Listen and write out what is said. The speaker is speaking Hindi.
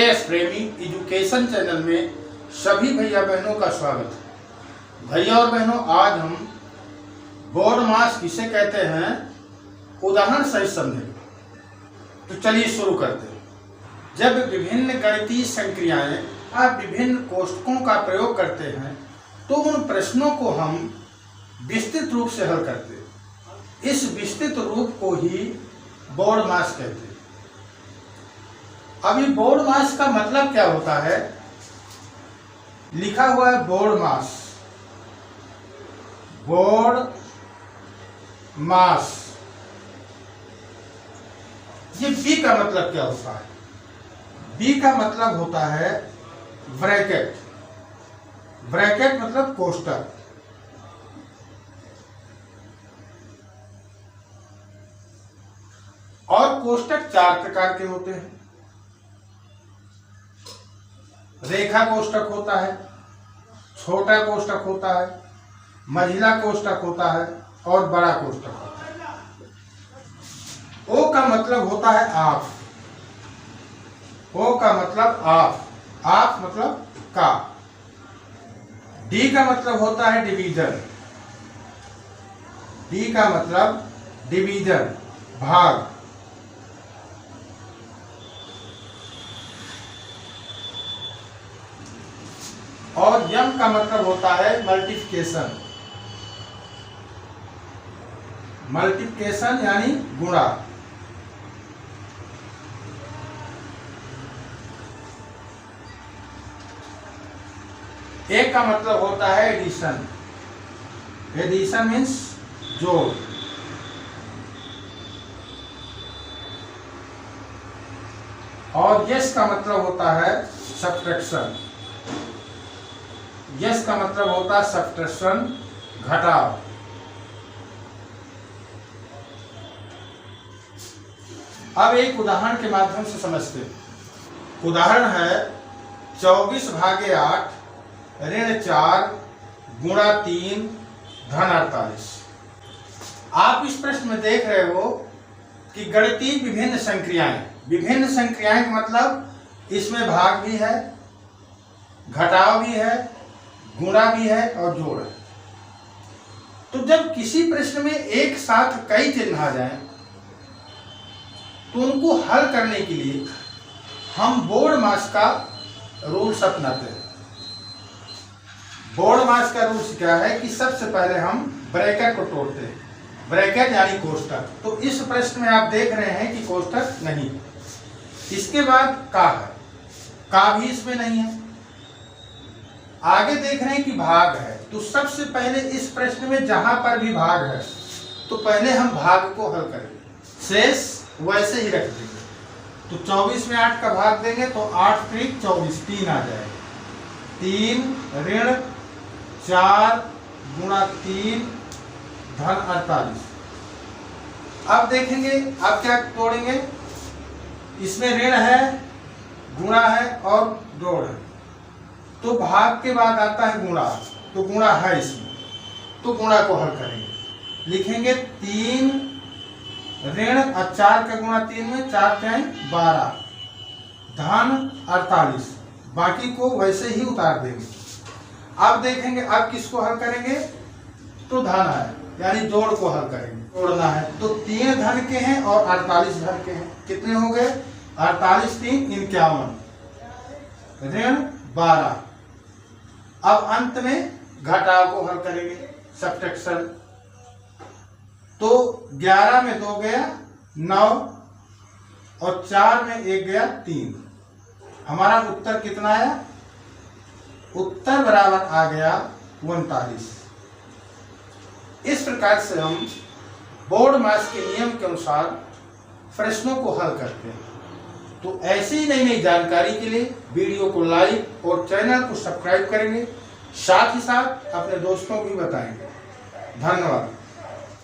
जीएस प्रेमी एजुकेशन चैनल में सभी भैया बहनों का स्वागत है। भैया और बहनों, आज हम बोर्ड मास किसे कहते हैं उदाहरण सहित समझेंगे। तो चलिए शुरू करते हैं। जब विभिन्न गणितीय संक्रियाएं या विभिन्न कोष्ठकों का प्रयोग करते हैं तो उन प्रश्नों को हम विस्तृत रूप से हल करते हैं। इस विस्तृत रूप को ही बोर्ड मास कहते हैं। अभी बोर्ड मास का मतलब क्या होता है? लिखा हुआ है बोर्ड मास। बोर्ड मास, ये बी का मतलब क्या होता है? बी का मतलब होता है ब्रैकेट। ब्रैकेट मतलब कोष्ठक। और कोष्ठक चार प्रकार के होते हैं। रेखा कोष्ठक होता है, छोटा कोष्ठक होता है, मझिला कोष्ठक होता है और बड़ा कोष्ठक होता है। ओ का मतलब होता है आप। ओ का मतलब आप मतलब का। डी का मतलब होता है डिवीजन। डी का मतलब डिवीजन, भाग। और यम का मतलब होता है मल्टीप्लिकेशन। मल्टीप्लिकेशन यानी गुणा। ए का मतलब होता है एडिशन। एडिशन मीन्स जोड़। और यस का मतलब होता है सब्ट्रैक्शन। यस का मतलब होता है सब्ट्रैक्शन, घटाव। अब एक उदाहरण के माध्यम से समझते हैं। उदाहरण है 24/8 ऋण 4 गुणा 3 धन 48। आप इस प्रश्न में देख रहे हो कि गणितीय विभिन्न संक्रियाएं। विभिन्न संक्रियाएं का मतलब इसमें भाग भी है, घटाव भी है, गुणा भी है और जोड़ है। तो जब किसी प्रश्न में एक साथ कई चिन्ह आ जाएं तो उनको हल करने के लिए हम बोर्ड मास का रूल्स अपनाते हैं। बोर्ड मास का रूल्स क्या है कि सबसे पहले हम ब्रैकेट को तोड़ते हैं। ब्रैकेट यानी कोष्ठक। तो इस प्रश्न में आप देख रहे हैं कि कोष्ठक नहीं। इसके बाद का है, का भी इसमें नहीं है। आगे देख रहे हैं कि भाग है। तो सबसे पहले इस प्रश्न में जहां पर भी भाग है तो पहले हम भाग को हल करेंगे, शेष वैसे ही रख देंगे। तो 24 में 8 का भाग देंगे तो 8 त्रिक 24, 3 आ जाएगा। 3 ऋण 4 गुणा 3 धन 48। अब देखेंगे, अब क्या तोड़ेंगे? इसमें ऋण है, गुणा है और जोड़ है। तो भाग के बाद आता है गुणा। तो गुणा है इसमें, तो गुणा को हल करेंगे। लिखेंगे 3 ऋण 4 का गुणा 3 में 4 टाइम 12 धन 48। बाकी को वैसे ही उतार देंगे। अब देखेंगे, अब किसको हल करेंगे? तो धन है यानी जोड़ को हल करेंगे, जोड़ना है। तो 3 धन के हैं और 48 धन के हैं। कितने हो गए? 48 3 51 ऋण 12। अब अंत में घटाव को हल करेंगे, सब्ट्रैक्शन। तो 11 में 2 गया 9 और 4 में 1 गया 3। हमारा उत्तर कितना आया? उत्तर बराबर आ गया 39। इस प्रकार से हम बोर्ड मास के नियम के अनुसार प्रश्नों को हल करते हैं। तो ऐसी ही नई नई जानकारी के लिए वीडियो को लाइक और चैनल को सब्सक्राइब करेंगे, साथ ही साथ अपने दोस्तों को भी बताएंगे। धन्यवाद।